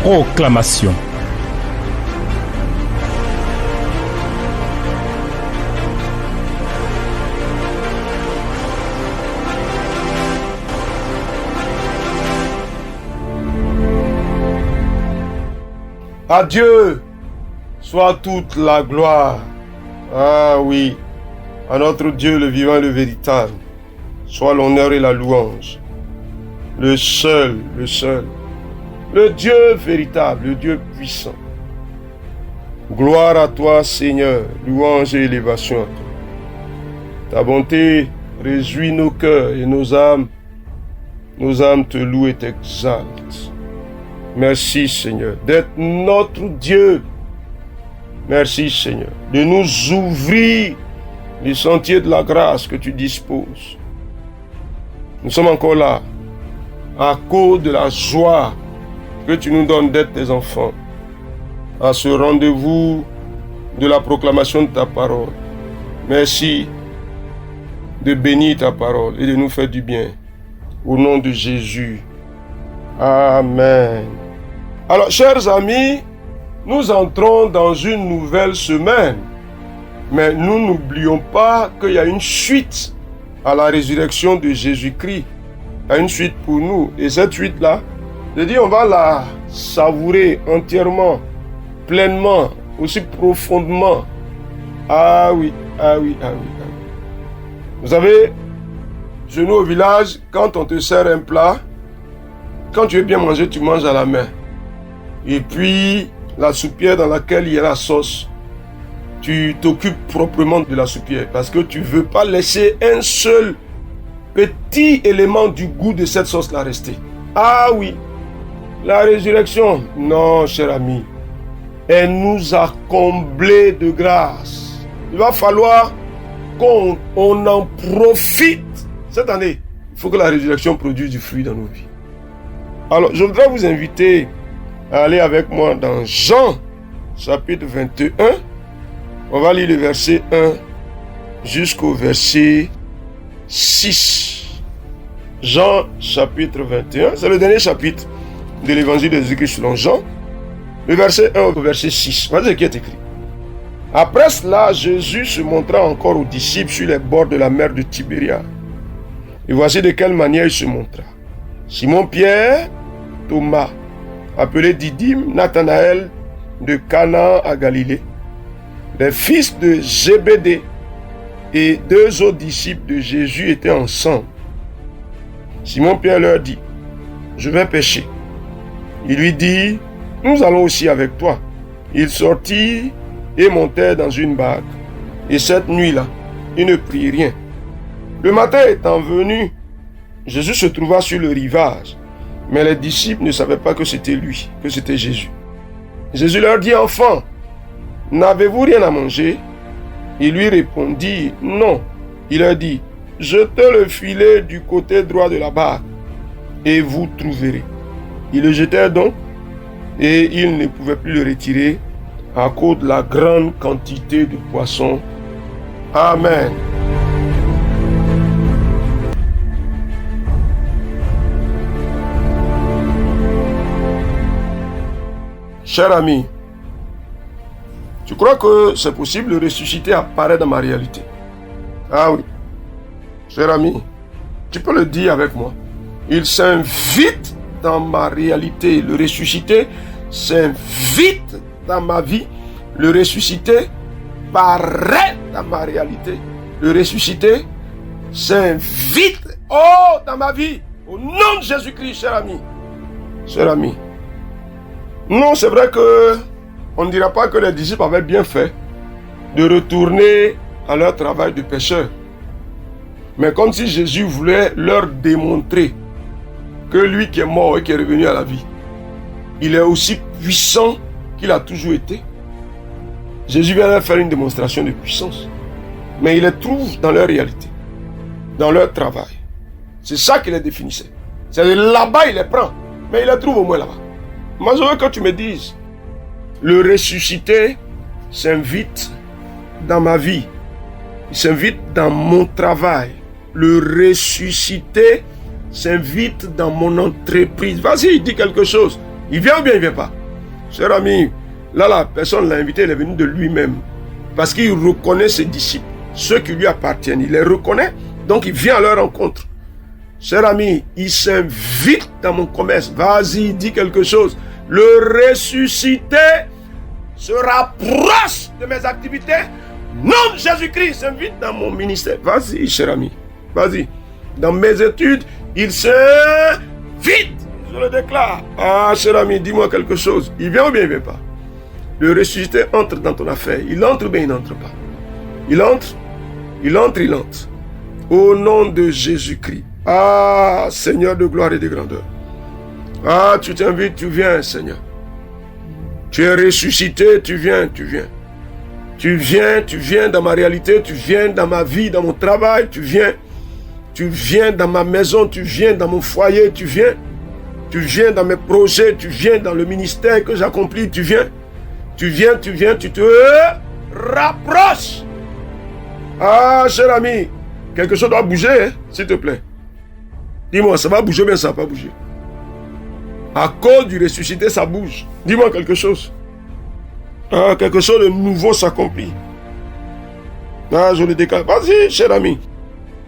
Proclamation. À Dieu soit toute la gloire. Ah oui, à notre Dieu le vivant et le véritable, soit l'honneur et la louange. Le seul, le Dieu véritable, le Dieu puissant. Gloire à toi, Seigneur, louange et élévation à toi. Ta bonté réjouit nos cœurs et nos âmes te louent et t'exaltent. Merci, Seigneur, d'être notre Dieu. Merci, Seigneur, de nous ouvrir les sentiers de la grâce que tu disposes. Nous sommes encore là à cause de la joie que tu nous donnes d'être tes enfants, à ce rendez-vous de la proclamation de ta parole. Merci de bénir ta parole et de nous faire du bien. Au nom de Jésus. Amen. Alors, chers amis, nous entrons dans une nouvelle semaine. Mais nous n'oublions pas qu'il y a une suite à la résurrection de Jésus-Christ. Il y a une suite pour nous. Et cette suite-là, je dis, on va la savourer entièrement, pleinement, aussi profondément. Ah oui. Vous savez, chez nous au village, quand on te sert un plat, quand tu veux bien manger, tu manges à la main. Et puis, la soupière dans laquelle il y a la sauce, tu t'occupes proprement de la soupière parce que tu ne veux pas laisser un seul petit élément du goût de cette sauce-là rester. Ah oui, la résurrection, non, cher ami, elle nous a comblés de grâce. Il va falloir qu'on en profite cette année. Il faut que la résurrection produise du fruit dans nos vies. Alors, je voudrais vous inviter à aller avec moi dans Jean, chapitre 21. On va lire le verset 1 jusqu'au verset 6. Jean, chapitre 21. C'est le dernier chapitre de l'évangile de Jésus-Christ selon Jean. Le verset 1 au verset 6. Voici ce qui est écrit. Après cela, Jésus se montra encore aux disciples sur les bords de la mer de Tibériade. Et voici de quelle manière il se montra. Simon-Pierre, Thomas, appelé Didyme, Nathanaël de Cana à Galilée, les fils de Zébédée et deux autres disciples de Jésus étaient ensemble. Simon-Pierre leur dit, je vais pêcher. Il lui dit, nous allons aussi avec toi. Ils sortirent et montèrent dans une barque. Et cette nuit-là, ils ne prirent rien. Le matin étant venu, Jésus se trouva sur le rivage. Mais les disciples ne savaient pas que c'était lui, que c'était Jésus. Jésus leur dit, enfants, n'avez-vous rien à manger? Ils lui répondirent, non. Il leur dit, jetez le filet du côté droit de la barque et vous trouverez. Ils le jetèrent donc et ils ne pouvaient plus le retirer à cause de la grande quantité de poissons. Amen. Cher ami, tu crois que c'est possible de ressusciter apparaît dans ma réalité? Ah oui. Cher ami, tu peux le dire avec moi. Il s'invite dans ma réalité. Le ressuscité s'invite dans ma vie. Le ressuscité paraît dans ma réalité. Le ressuscité s'invite dans ma vie. Au nom de Jésus-Christ, cher ami. Cher ami. Non, c'est vrai que on ne dira pas que les disciples avaient bien fait de retourner à leur travail de pêcheur. Mais comme si Jésus voulait leur démontrer que lui qui est mort et qui est revenu à la vie, il est aussi puissant qu'il a toujours été. Jésus vient leur faire une démonstration de puissance. Mais il les trouve dans leur réalité, dans leur travail. C'est ça qui les définissait. C'est là-bas il les prend, mais il les trouve au moins là-bas. Moi je veux que tu me dises, le ressuscité s'invite dans ma vie. Il s'invite dans mon travail. Le ressuscité s'invite dans mon entreprise. Vas-y, dis quelque chose. Il vient ou bien il ne vient pas? Cher ami, là, la personne l'a invité, il est venu de lui-même. Parce qu'il reconnaît ses disciples, ceux qui lui appartiennent. Il les reconnaît, donc il vient à leur rencontre. Cher ami, il s'invite dans mon commerce. Vas-y, dis quelque chose. Le ressuscité se rapproche de mes activités. Non, Jésus-Christ s'invite dans mon ministère. Vas-y, cher ami. Vas-y. Dans mes études, il s'invite. Je le déclare. Ah, cher ami, dis-moi quelque chose. Il vient ou bien il ne vient pas? Le ressuscité entre dans ton affaire. Il entre ou bien il n'entre pas? Il entre. Il entre, il entre. Au nom de Jésus-Christ. Ah, Seigneur de gloire et de grandeur. Ah, tu t'invites, tu viens, Seigneur. Tu es ressuscité, tu viens, tu viens. Tu viens dans ma réalité, tu viens dans ma vie, dans mon travail, tu viens dans ma maison, tu viens dans mon foyer, tu viens dans mes projets, tu viens dans le ministère que j'accomplis, tu te rapproches. Ah, cher ami, quelque chose doit bouger, hein, s'il te plaît. Dis-moi, ça va bouger ou bien ça va pas bouger? À cause du ressuscité, ça bouge. Dis-moi quelque chose. Ah, quelque chose de nouveau s'accomplit. Ah, je le déclare. Vas-y, cher ami.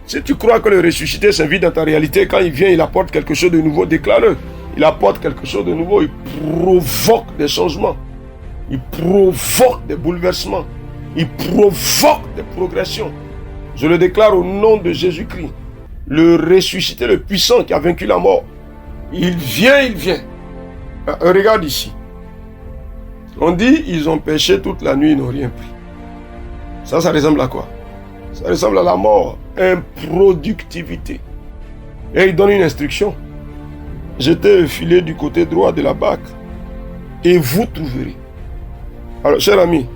Si tu crois que le ressuscité s'invite dans ta réalité, quand il vient, il apporte quelque chose de nouveau, déclare-le. Il apporte quelque chose de nouveau, il provoque des changements. Il provoque des bouleversements. Il provoque des progressions. Je le déclare au nom de Jésus-Christ. Le ressuscité, le puissant qui a vaincu la mort. Il vient. Regarde ici. On dit, ils ont péché toute la nuit, ils n'ont rien pris. Ça ressemble à quoi? Ça ressemble à la mort, improductivité. Et il donne une instruction. Jetez le filet du côté droit de la barque et vous trouverez. Alors, cher ami,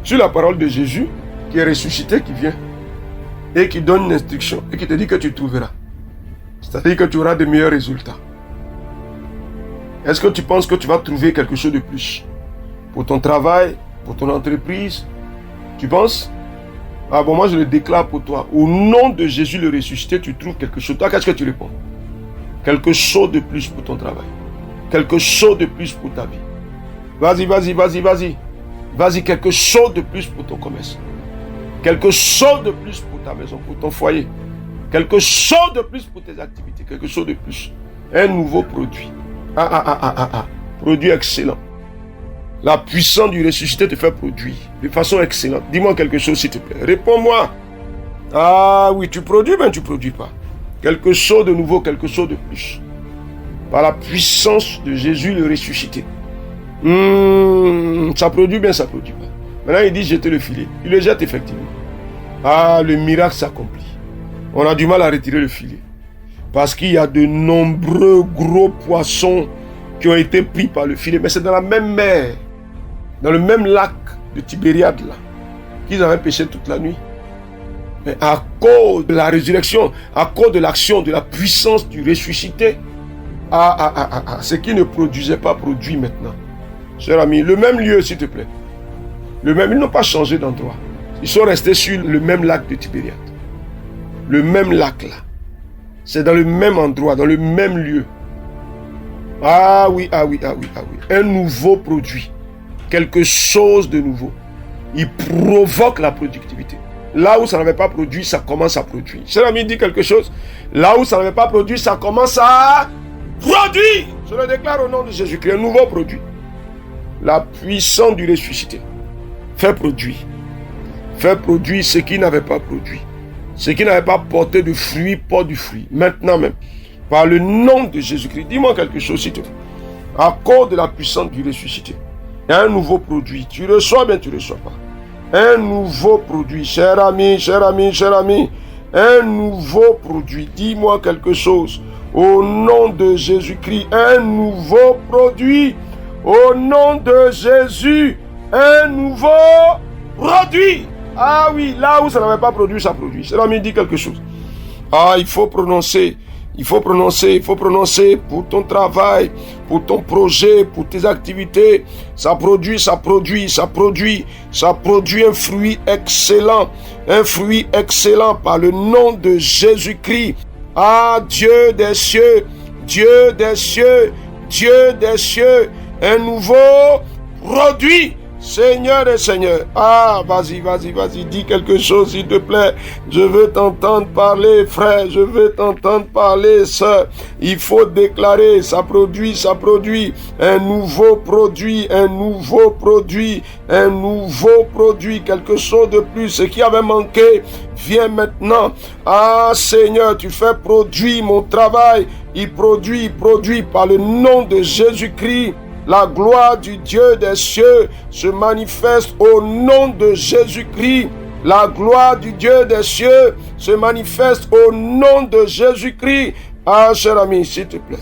sur la parole de Jésus, qui est ressuscité, qui vient, et qui donne une instruction, et qui te dit que tu trouveras. C'est-à-dire que tu auras de meilleurs résultats. Est-ce que tu penses que tu vas trouver quelque chose de plus? Pour ton travail, pour ton entreprise? Tu penses? Ah bon, moi je le déclare pour toi. Au nom de Jésus le ressuscité, tu trouves quelque chose. Toi, qu'est-ce que tu réponds? Quelque chose de plus pour ton travail. Quelque chose de plus pour ta vie. Vas-y. Vas-y, quelque chose de plus pour ton commerce. Quelque chose de plus pour ta maison, pour ton foyer. Quelque chose de plus pour tes activités. Quelque chose de plus. Un nouveau produit. Produit excellent. La puissance du ressuscité te fait produire de façon excellente. Dis-moi quelque chose s'il te plaît. Réponds-moi. Ah oui, tu produis, mais tu ne produis pas. Quelque chose de nouveau, quelque chose de plus. Par la puissance de Jésus le ressuscité. Ça produit bien, ça ne produit pas. Maintenant, il dit jeter le filet. Il le jette effectivement. Ah, le miracle s'accomplit. On a du mal à retirer le filet. Parce qu'il y a de nombreux gros poissons qui ont été pris par le filet. Mais c'est dans la même mer, dans le même lac de Tibériade là, qu'ils avaient pêché toute la nuit. Mais à cause de la résurrection, à cause de l'action, de la puissance du ressuscité, ce qui ne produisait pas produit maintenant. Cher ami, le même lieu s'il te plaît. Ils n'ont pas changé d'endroit. Ils sont restés sur le même lac de Tibériade. Le même lac là. C'est dans le même endroit, dans le même lieu. Ah oui. Un nouveau produit. Quelque chose de nouveau. Il provoque la productivité. Là où ça n'avait pas produit, ça commence à produire. Cher ami, dit quelque chose. Là où ça n'avait pas produit, ça commence à produire. Je le déclare au nom de Jésus-Christ. Un nouveau produit. La puissance du ressuscité fait produire. Fait produire ce qui n'avait pas produit. Ce qui n'avait pas porté de fruits, porte du fruit. Maintenant même. Par le nom de Jésus-Christ. Dis-moi quelque chose s'il te plaît. À cause de la puissance du ressuscité. Il y a un nouveau produit. Tu reçois bien, tu ne reçois pas. Un nouveau produit. Cher ami. Un nouveau produit. Dis-moi quelque chose. Au nom de Jésus-Christ. Un nouveau produit. Au nom de Jésus. Un nouveau produit. Ah oui, là où ça n'avait pas produit, ça produit. Cher ami, dit quelque chose. Ah, il faut prononcer pour ton travail, pour ton projet, pour tes activités. Ça produit un fruit excellent par le nom de Jésus-Christ. Ah, Dieu des cieux, un nouveau Produis, Seigneur et Seigneur. Ah, vas-y, dis quelque chose s'il te plaît. Je veux t'entendre parler, frère. Je veux t'entendre parler, sœur. Il faut déclarer, ça produit. Un nouveau produit, quelque chose de plus. Ce qui avait manqué vient maintenant. Ah, Seigneur, tu fais produire mon travail. Il produit par le nom de Jésus-Christ. La gloire du Dieu des cieux se manifeste au nom de Jésus-Christ. La gloire du Dieu des cieux se manifeste au nom de Jésus-Christ. Ah, cher ami, s'il te plaît,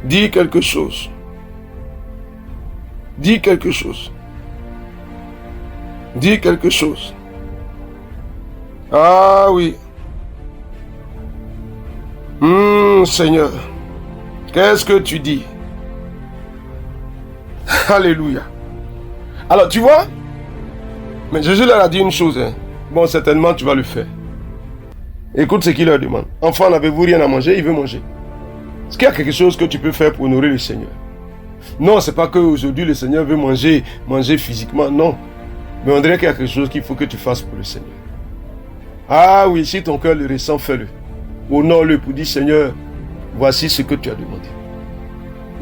dis quelque chose. Dis quelque chose. Ah oui. Seigneur, qu'est-ce que tu dis? Alléluia. Alors, tu vois, mais Jésus leur a dit une chose. Bon, certainement, tu vas le faire. Écoute ce qu'il leur demande. Enfant, n'avez-vous rien à manger? Il veut manger. Est-ce qu'il y a quelque chose que tu peux faire pour honorer le Seigneur? Non, c'est pas qu'aujourd'hui le Seigneur veut manger physiquement, non. Mais on dirait qu'il y a quelque chose qu'il faut que tu fasses pour le Seigneur. Ah oui, si ton cœur le ressent, fais-le. Honore-le pour dire, Seigneur, voici ce que tu as demandé.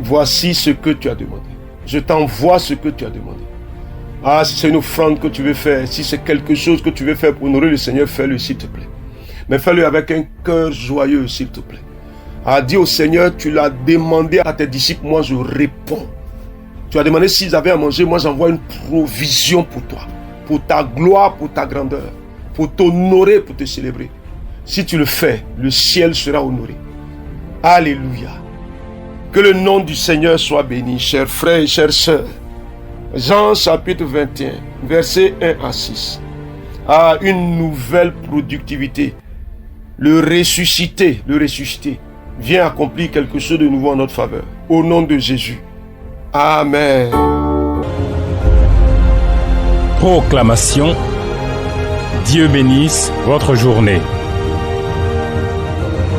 Voici ce que tu as demandé. Je t'envoie ce que tu as demandé. Ah, si c'est une offrande que tu veux faire, si c'est quelque chose que tu veux faire pour honorer le Seigneur, fais-le s'il te plaît. Mais fais-le avec un cœur joyeux s'il te plaît. Ah, dis au Seigneur, tu l'as demandé à tes disciples, moi je réponds. Tu as demandé s'ils avaient à manger, moi j'envoie une provision pour toi. Pour ta gloire, pour ta grandeur. Pour t'honorer, pour te célébrer. Si tu le fais, le ciel sera honoré. Alléluia. Que le nom du Seigneur soit béni, chers frères et chères sœurs. Jean chapitre 21, versets 1 à 6. Ah, une nouvelle productivité. Le ressuscité vient accomplir quelque chose de nouveau en notre faveur. Au nom de Jésus. Amen. Proclamation. Dieu bénisse votre journée.